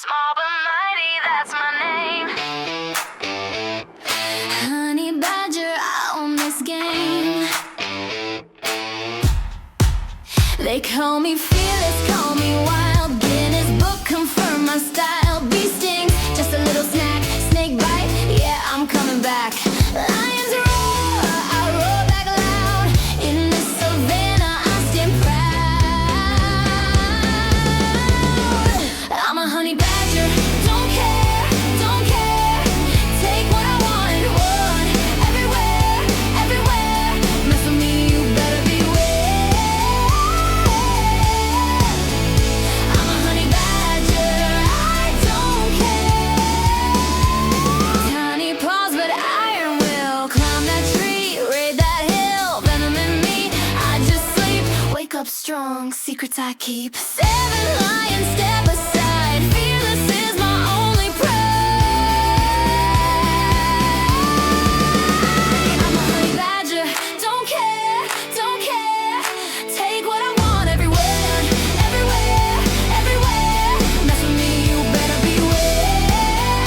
Small but mighty, that's my name. Honey badger, I own this game. They call me fearless, call me wild. Guinness Book confirm my style. Bee stings, just a little snack. Snake bite, yeah, I'm coming back. Lions roar, I roar back loud. In the Savanna, I stand proud. I'm a honey badger, don't care, don't care. Take what I want, everywhere, everywhere. Mess with me, you better beware. I'm a honey badger, I don't care. Tiny paws, but iron will. Climb that tree, raid that hill. Venom in me, I just sleep. Wake up strong, secrets I keep. 7 lions step aside. Fearless is my only pride. I'm a honey badger, don't care, don't care. Take what I want everywhere, everywhere, everywhere. Mess with me, you better beware.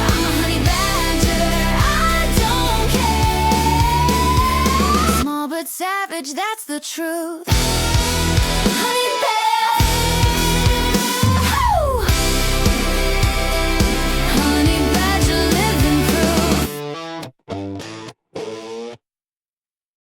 I'm a honey badger, I don't care. Small but savage, that's the truth.